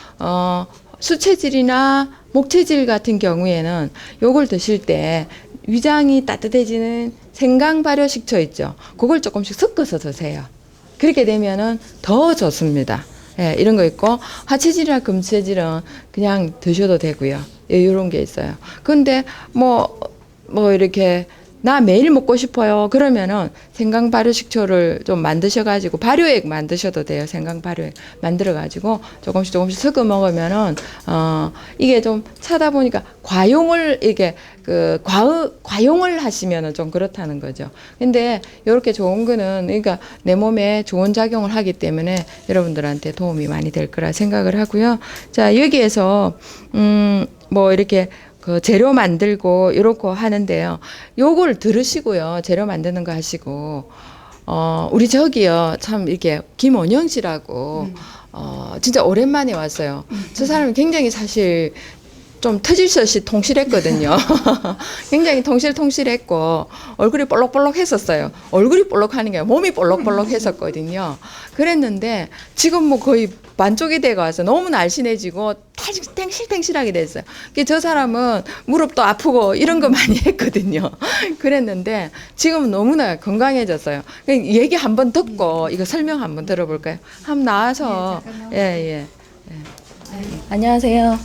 수체질이나 목체질 같은 경우에는 요걸 드실 때 위장이 따뜻해지는 생강 발효식초 있죠. 그걸 조금씩 섞어서 드세요. 그렇게 되면은 더 좋습니다. 예, 이런 거 있고 화체질이나 금체질은 그냥 드셔도 되고요. 예, 요런 게 있어요. 근데 뭐 이렇게 나 매일 먹고 싶어요. 그러면은 생강 발효식초를 좀 만드셔가지고 발효액 만드셔도 돼요. 생강 발효액 만들어가지고 조금씩 섞어 먹으면은 이게 좀 차다 보니까 과용을 이게 과용을 하시면은 좀 그렇다는 거죠. 근데 이렇게 좋은 거는 그러니까 내 몸에 좋은 작용을 하기 때문에 여러분들한테 도움이 많이 될 거라 생각을 하고요. 자, 여기에서 뭐 이렇게 그 재료 만들고 이렇게 하는데요. 요걸 들으시고요. 재료 만드는 거 하시고 우리 저기요. 참 이렇게 김원영 씨라고 진짜 오랜만에 왔어요. 저 사람이 굉장히 사실 좀 터질것이 통실했거든요. 굉장히 통실했고 얼굴이 볼록볼록 했었어요. 얼굴이 볼록하는 게 아니라 몸이 볼록볼록 했었거든요. 그랬는데 지금 뭐 거의 반쪽이 돼가 와서 너무 날씬해지고 탱실탱실하게 됐어요. 저 사람은 무릎도 아프고 이런 거 많이 했거든요. 그랬는데 지금은 너무나 건강해졌어요. 얘기 한번 듣고 이거 설명 한번 들어볼까요? 한번 나와서 예. 안녕하세요.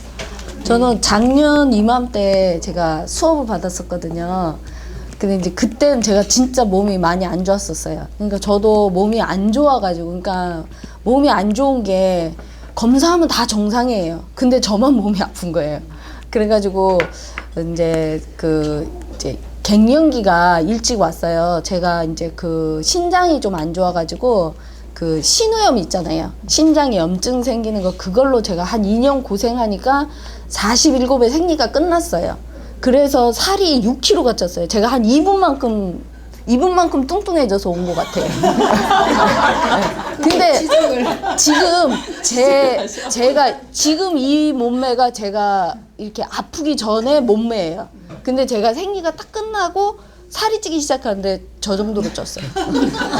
저는 작년 이맘때 제가 수업을 받았었거든요. 근데 이제 그때는 제가 진짜 몸이 많이 안 좋았었어요. 그러니까 저도 몸이 안 좋아가지고, 그러니까 몸이 안 좋은 게 검사하면 다 정상이에요. 근데 저만 몸이 아픈 거예요. 그래가지고 이제 이제 갱년기가 일찍 왔어요. 제가 이제 신장이 좀 안 좋아가지고 신우염 있잖아요. 신장에 염증 생기는 거, 그걸로 제가 한 2년 고생하니까 47에 생리가 끝났어요. 그래서 살이 6kg가 쪘어요. 제가 한 2분만큼 뚱뚱해져서 온 것 같아요. 근데 지금 제가 지금 이 몸매가 제가 이렇게 아프기 전에 몸매예요. 근데 제가 생리가 딱 끝나고 살이 찌기 시작하는데 저 정도로 쪘어요.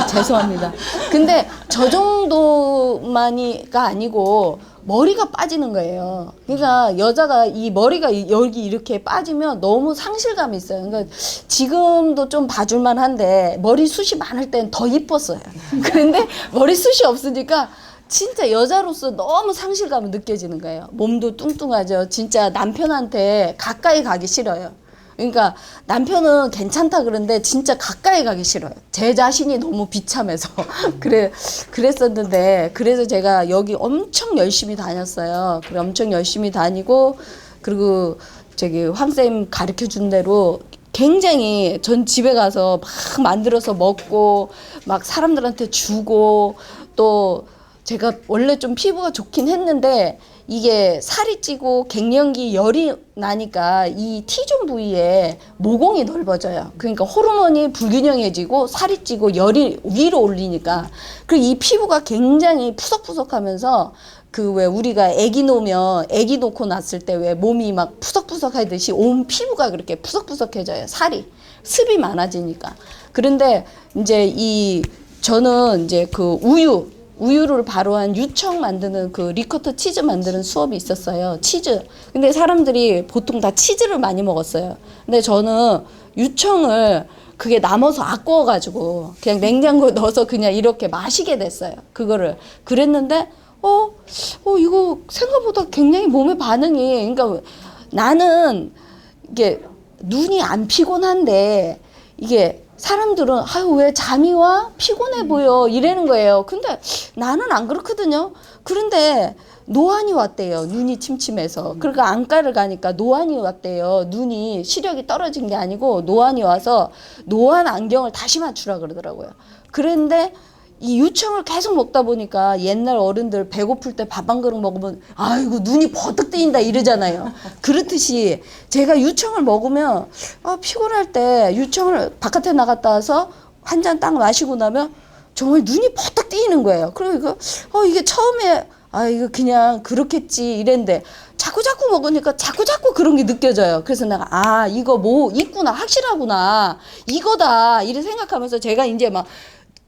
죄송합니다. 근데 저 정도만이가 아니고 머리가 빠지는 거예요. 그러니까 여자가 이 머리가 여기 이렇게 빠지면 너무 상실감이 있어요. 그러니까 지금도 좀 봐줄만 한데 머리숱이 많을 땐 더 이뻤어요. 그런데 머리숱이 없으니까 진짜 여자로서 너무 상실감이 느껴지는 거예요. 몸도 뚱뚱하죠. 진짜 남편한테 가까이 가기 싫어요. 그러니까 남편은 괜찮다 그러는데 진짜 가까이 가기 싫어요. 제 자신이 너무 비참해서. 그랬었는데, 그래서 제가 여기 엄청 열심히 다녔어요. 그래, 엄청 열심히 다니고, 그리고 황쌤 가르쳐 준 대로 굉장히 전 집에 가서 막 만들어서 먹고, 막 사람들한테 주고, 또 제가 원래 좀 피부가 좋긴 했는데, 이게 살이 찌고 갱년기 열이 나니까 이 T존 부위에 모공이 넓어져요. 그러니까 호르몬이 불균형해지고 살이 찌고 열이 위로 올리니까 이 피부가 굉장히 푸석푸석하면서 왜 우리가 애기 놓고 났을 때 왜 몸이 막 푸석푸석 하듯이 온 피부가 그렇게 푸석푸석해져요. 습이 많아지니까. 그런데 이제 저는 이제 우유를 발효한 유청 만드는 리코터 치즈 만드는 수업이 있었어요. 치즈. 근데 사람들이 보통 다 치즈를 많이 먹었어요. 근데 저는 유청을 그게 남아서 아까워가지고 그냥 냉장고에 넣어서 그냥 이렇게 마시게 됐어요. 그랬는데, 이거 생각보다 굉장히 몸의 반응이, 그러니까 나는 이게 눈이 안 피곤한데 이게 사람들은 왜 잠이 와? 피곤해 보여 이러는 거예요. 근데 나는 안 그렇거든요. 그런데 노안이 왔대요. 눈이 침침해서. 그러니까 안과를 가니까 노안이 왔대요. 눈이 시력이 떨어진 게 아니고 노안이 와서 노안 안경을 다시 맞추라 그러더라고요. 그런데 이 유청을 계속 먹다 보니까 옛날 어른들 배고플 때 밥 한 그릇 먹으면 아이고 눈이 버뜩 뜨인다 이러잖아요. 그렇듯이 제가 유청을 먹으면 피곤할 때 유청을 바깥에 나갔다 와서 한 잔 딱 마시고 나면 정말 눈이 버뜩 뜨이는 거예요. 그러니까 이게 처음에 이거 그냥 그렇겠지 이랬는데 자꾸 먹으니까 자꾸 그런 게 느껴져요. 그래서 내가 이거 뭐 있구나, 확실하구나, 이거다 이래 생각하면서 제가 이제 막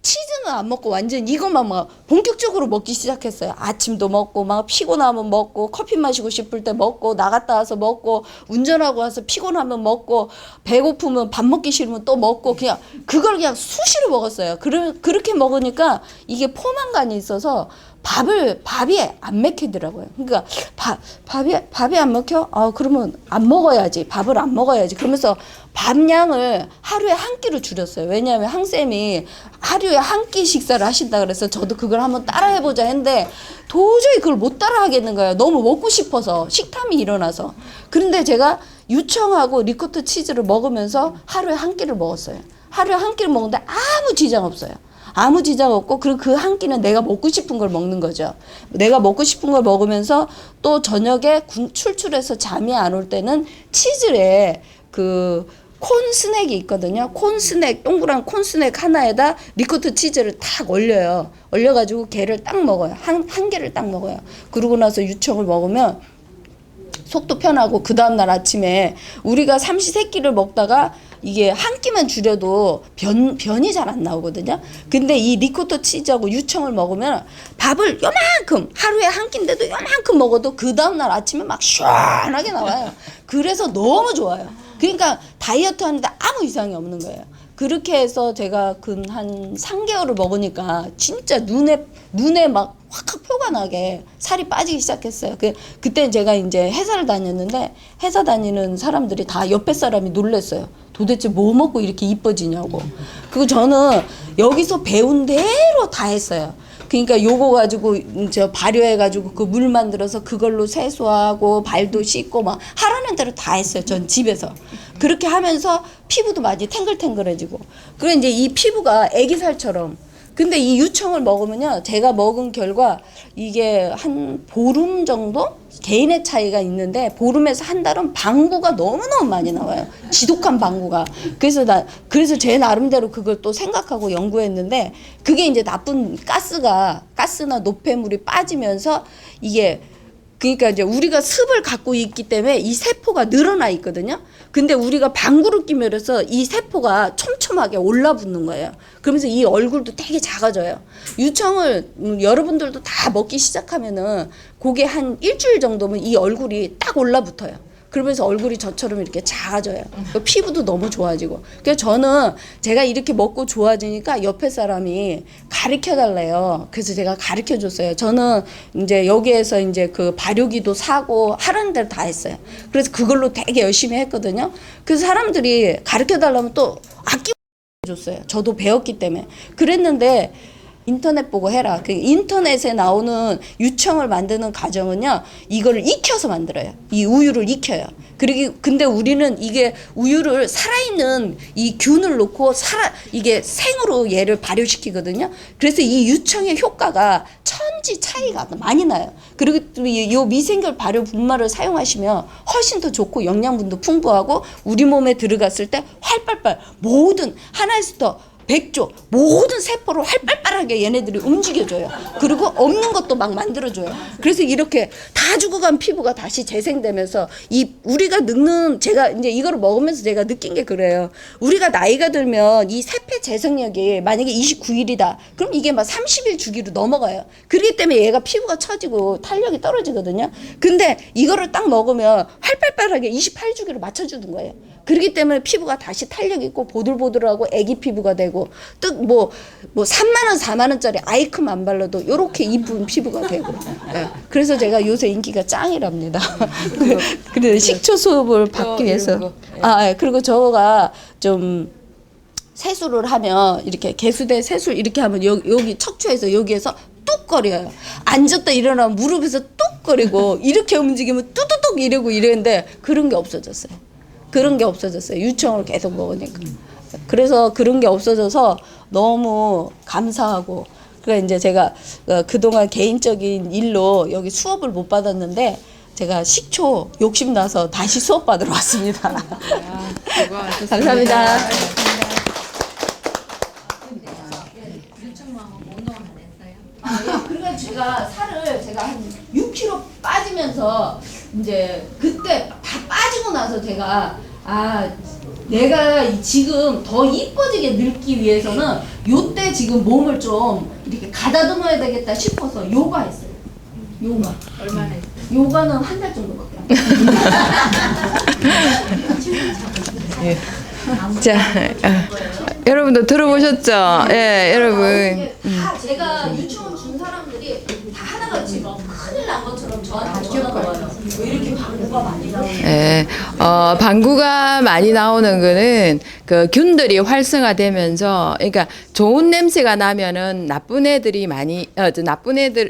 치즈는 안 먹고 완전 이것만 막 본격적으로 먹기 시작했어요. 아침도 먹고 막 피곤하면 먹고 커피 마시고 싶을 때 먹고 나갔다 와서 먹고 운전하고 와서 피곤하면 먹고 배고프면 밥 먹기 싫으면 또 먹고 그냥 그걸 그냥 수시로 먹었어요. 그렇게 먹으니까 이게 포만감이 있어서 밥이 안 먹히더라고요. 그러니까 밥이 안 먹혀? 그러면 안 먹어야지. 밥을 안 먹어야지. 그러면서 밥량을 하루에 한 끼로 줄였어요. 왜냐하면 항쌤이 하루에 한 끼 식사를 하신다 그래서 저도 그걸 한번 따라해보자 했는데 도저히 그걸 못 따라 하겠는 거예요. 너무 먹고 싶어서 식탐이 일어나서. 그런데 제가 유청하고 리코타 치즈를 먹으면서 하루에 한 끼를 먹었어요. 하루에 한 끼를 먹는데 아무 지장 없어요. 아무 지장 없고 그리고 그 한 끼는 내가 먹고 싶은 걸 먹는 거죠. 내가 먹고 싶은 걸 먹으면서 또 저녁에 출출해서 잠이 안 올 때는 치즈에 그 콘 스낵이 있거든요. 콘 스낵, 동그란 콘 스낵 하나에다 리코타 치즈를 탁 올려요. 올려가지고 걔를 딱 먹어요. 한 개를 딱 먹어요. 그러고 나서 유청을 먹으면 속도 편하고 그 다음날 아침에 우리가 삼시세끼를 먹다가 이게 한 끼만 줄여도 변이 잘 안 나오거든요. 근데 이 리코타 치즈하고 유청을 먹으면 밥을 요만큼 하루에 한 끼인데도 요만큼 먹어도 그 다음날 아침에 막 시원하게 나와요. 그래서 너무 좋아요. 그러니까 다이어트 하는데 아무 이상이 없는 거예요. 그렇게 해서 제가 한 3개월을 먹으니까 진짜 눈에 막 확 표가 나게 살이 빠지기 시작했어요. 그때 제가 이제 회사를 다녔는데 회사 다니는 사람들이 다 옆에 사람이 놀랬어요. 도대체 뭐 먹고 이렇게 이뻐지냐고. 그리고 저는 여기서 배운 대로 다 했어요. 그러니까 요거 가지고 저 발효해가지고 그 물 만들어서 그걸로 세수하고 발도 씻고 막 하라는 대로 다 했어요. 전 집에서. 그렇게 하면서 피부도 많이 탱글탱글해지고. 그리고 이제 이 피부가 애기살처럼. 근데 이 유청을 먹으면요, 제가 먹은 결과 이게 한 보름 정도 개인의 차이가 있는데 보름에서 한 달은 방구가 너무너무 많이 나와요. 지독한 방구가. 그래서 제 나름대로 그걸 또 생각하고 연구했는데 그게 이제 나쁜 가스나 노폐물이 빠지면서 이게 그러니까 이제 우리가 습을 갖고 있기 때문에 이 세포가 늘어나 있거든요. 근데 우리가 방구를 끼면 해서 이 세포가 촘촘하게 올라붙는 거예요. 그러면서 이 얼굴도 되게 작아져요. 유청을 여러분들도 다 먹기 시작하면은 그게 한 일주일 정도면 이 얼굴이 딱 올라붙어요. 그러면서 얼굴이 저처럼 이렇게 작아져요. 피부도 너무 좋아지고. 그래서 저는 제가 이렇게 먹고 좋아지니까 옆에 사람이 가르쳐 달래요. 그래서 제가 가르쳐 줬어요. 저는 이제 여기에서 이제 그 발효기도 사고 하라는 대로 다 했어요. 그래서 그걸로 되게 열심히 했거든요. 그래서 사람들이 가르쳐 달라면 또 아끼고 줬어요. 저도 배웠기 때문에. 그랬는데 인터넷 보고 해라. 그 인터넷에 나오는 유청을 만드는 과정은요, 이거를 익혀서 만들어요. 이 우유를 익혀요. 근데 우리는 이게 우유를 살아있는 이 균을 놓고 이게 생으로 얘를 발효시키거든요. 그래서 이 유청의 효과가 천지 차이가 많이 나요. 그리고 또 이 미생물 발효 분말을 사용하시면 훨씬 더 좋고 영양분도 풍부하고 우리 몸에 들어갔을 때 활발발 모든 하나에서부터 100조 모든 세포를 활발하게 얘네들이 움직여줘요. 그리고 없는 것도 막 만들어줘요. 그래서 이렇게 다 죽어간 피부가 다시 재생되면서 우리가 제가 이제 이거를 먹으면서 제가 느낀 게 그래요. 우리가 나이가 들면 이 세포 재생력이 만약에 29일이다. 그럼 이게 막 30일 주기로 넘어가요. 그렇기 때문에 얘가 피부가 처지고 탄력이 떨어지거든요. 근데 이거를 딱 먹으면 활발하게 28주기로 맞춰주는 거예요. 그렇기 때문에 피부가 다시 탄력 있고 보들보들하고 애기 피부가 되고 뭐 3만 원, 4만 원짜리 아이크림 안 발라도 이렇게 이쁜 피부가 되고. 네. 그래서 제가 요새 인기가 짱이랍니다. 그래 식초 수업을 받기 위해서. 그리고 저가 좀 세수를 하면 이렇게 개수대 세수를 이렇게 하면 여기 척추에서 여기에서 뚝거려요. 앉았다 일어나면 무릎에서 뚝거리고 이렇게 움직이면 뚜두둑 이러고 이랬는데 그런 게 없어졌어요. 유청을 계속 먹으니까. 그래서 그런 게 없어져서 너무 감사하고 그러니까 이제 제가 그동안 개인적인 일로 여기 수업을 못 받았는데 제가 식초 욕심 나서 다시 수업 받으러 왔습니다. 감사합니다. 그러니까 제가 살을 제가 한 6kg 빠지면서 이제 그때 다 빠지고 나서 제가 내가 지금 더 이뻐지게 늙기 위해서는 요때 지금 몸을 좀 이렇게 가다듬어야 되겠다 싶어서 요가 했어요. 요가. 얼마나 했어요? 요가는 한 달 정도밖에 안 예. 자, 여러분도 들어보셨죠? 예, 여러분. 다 제가 유치원 준 사람들이 다 하나같이 막 큰일 난 것처럼 저한테 전화가 와요. 왜 이렇게 방구가 많이 나오냐. 예, 방구가 많이 나오는 거는 그 균들이 활성화되면서, 그러니까 좋은 냄새가 나면은 나쁜 애들이 많이,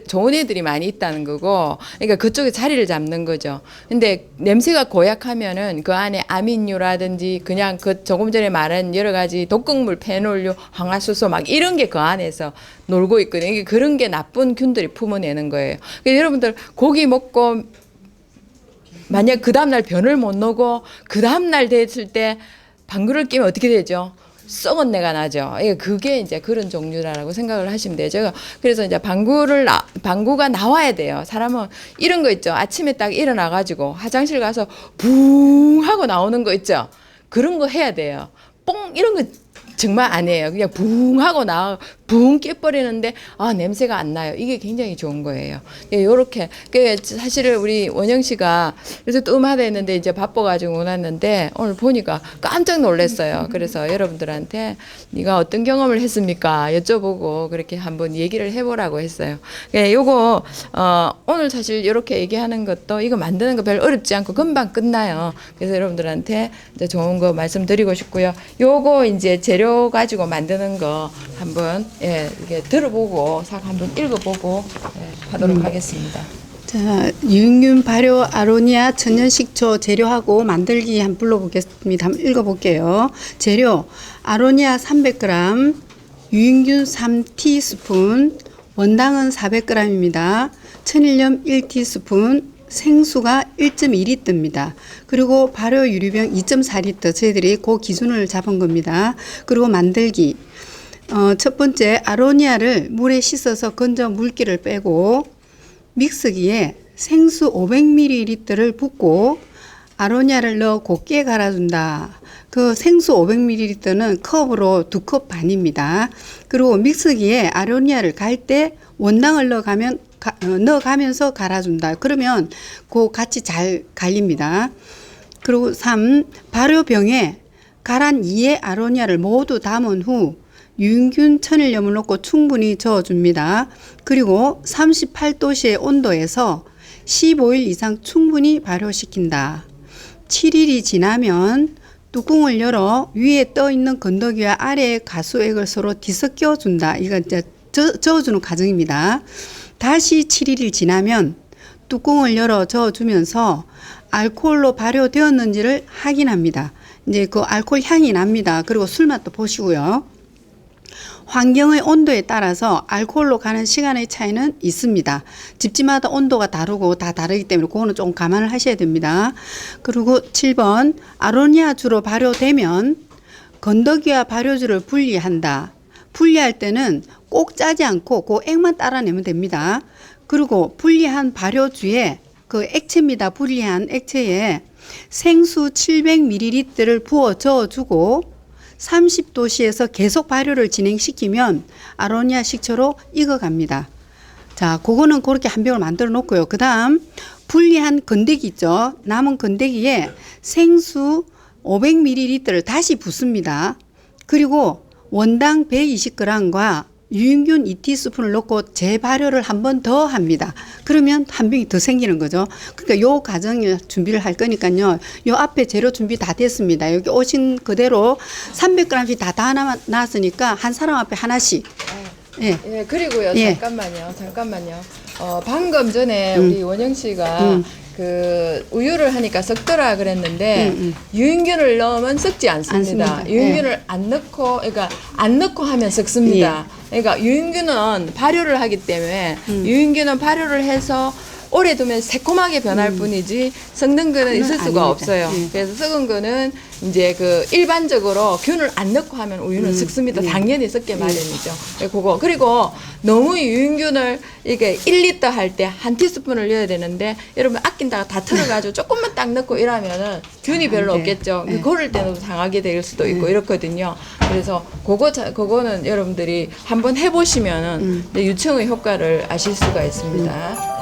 좋은 애들이 많이 있다는 거고, 그러니까 그쪽에 자리를 잡는 거죠. 근데 냄새가 고약하면은 그 안에 아민유라든지 그냥 그 조금 전에 말한 여러 가지 독극물, 페놀류, 황화수소 막 이런 게 그 안에서 놀고 있거든요. 이게 그런 게 나쁜 균들이 품어내는 거예요. 그러니까 여러분들 고기 먹고 만약 그 다음날 변을 못 놓고 그 다음날 됐을 때 방구를 끼면 어떻게 되죠? 썩은 내가 나죠. 그게 이제 그런 종류라고 생각을 하시면 되죠. 그래서 이제 방구가 나와야 돼요. 사람은 이런 거 있죠. 아침에 딱 일어나가지고 화장실 가서 붕 하고 나오는 거 있죠. 그런 거 해야 돼요. 뽕 이런 거 정말 안 해요. 그냥 붕 하고 붕 깨버리는데 냄새가 안 나요. 이게 굉장히 좋은 거예요. 요렇게 사실은 우리 원영 씨가 그래서 뜸하다 했는데 이제 바빠가지고 못 왔는데 오늘 보니까 깜짝 놀랐어요. 그래서 여러분들한테 네가 어떤 경험을 했습니까? 여쭤보고 그렇게 한번 얘기를 해보라고 했어요. 요거 오늘 사실 이렇게 얘기하는 것도 이거 만드는 거 별로 어렵지 않고 금방 끝나요. 그래서 여러분들한테 이제 좋은 거 말씀드리고 싶고요. 요거 이제 재료 가지고 만드는 거 한번 이렇게 들어보고 싹 한번 읽어보고 하도록 하겠습니다. 자, 유익균 발효 아로니아 천연식초 재료하고 만들기 한번 불러보겠습니다. 한번 읽어볼게요. 재료 아로니아 300g, 유익균 3티스푼, 원당은 400g입니다. 천일염 1티스푼, 생수가 1.2리터입니다. 그리고 발효 유리병 2.4리터 저희들이 그 기준을 잡은 겁니다. 그리고 만들기 첫 번째 아로니아를 물에 씻어서 건져 물기를 빼고 믹서기에 생수 500ml를 붓고 아로니아를 넣어 곱게 갈아준다. 그 생수 500ml는 컵으로 2컵 반입니다. 그리고 믹서기에 아로니아를 갈 때 원당을 넣어가면서 갈아준다. 그러면 그 같이 잘 갈립니다. 그리고 3. 발효병에 가란 2의 아로니아를 모두 담은 후 유익균 천일염을 넣고 충분히 저어줍니다. 그리고 38도씨의 온도에서 15일 이상 충분히 발효시킨다. 7일이 지나면 뚜껑을 열어 위에 떠 있는 건더기와 아래의 가수액을 서로 뒤섞여 준다. 이거 이제 저어주는 과정입니다. 다시 7일이 지나면 뚜껑을 열어 저어주면서 알코올로 발효되었는지를 확인합니다. 이제 그 알코올 향이 납니다. 그리고 술 맛도 보시고요. 환경의 온도에 따라서 알코올로 가는 시간의 차이는 있습니다. 집집마다 온도가 다르고 다 다르기 때문에 그거는 좀 감안을 하셔야 됩니다. 그리고 7번 아로니아 주로 발효되면 건더기와 발효주를 분리한다. 분리할 때는 꼭 짜지 않고 그 액만 따라내면 됩니다. 그리고 분리한 발효주에 그 액체입니다. 분리한 액체에 생수 700ml를 부어 저어주고 30도씨에서 계속 발효를 진행시키면 아로니아 식초로 익어갑니다. 자, 그거는 그렇게 한 병을 만들어 놓고요. 그 다음 분리한 건더기 있죠. 남은 건더기에 생수 500ml를 다시 붓습니다. 그리고 원당 120g과 유익균 2티스푼을 넣고 재발효를 한 번 더 합니다. 그러면 한 병이 더 생기는 거죠. 그러니까 요 과정을 준비를 할 거니까요. 요 앞에 재료 준비 다 됐습니다. 여기 오신 그대로 300g씩 다 놨으니까 한 사람 앞에 하나씩. 그리고요. 잠깐만요. 방금 전에 우리 원영 씨가 그 우유를 하니까 썩더라 그랬는데 유인균을 넣으면 썩지 않습니다. 않습니다. 유인균을 안 넣고 그러니까 안 넣고 하면 썩습니다. 그러니까 유인균은 발효를 하기 때문에 유인균은 발효를 해서 오래 두면 새콤하게 변할 뿐이지 썩는 거는 있을 수가 아닙니다. 없어요. 예. 그래서 썩은 거는 이제 그 일반적으로 균을 안 넣고 하면 우유는 썩습니다. 당연히 썩게 마련이죠. 그거 그리고 너무 유인균을 이게 1리터 할 때 한 티스푼을 넣어야 되는데 여러분 아낀다가 다 털어가지고 조금만 딱 넣고 이러면은 균이 별로 안 돼. 없겠죠. 네. 그럴 때는 상하게 될 수도 있고 이렇거든요. 그래서 그거는 여러분들이 한번 해보시면은 유청의 효과를 아실 수가 있습니다.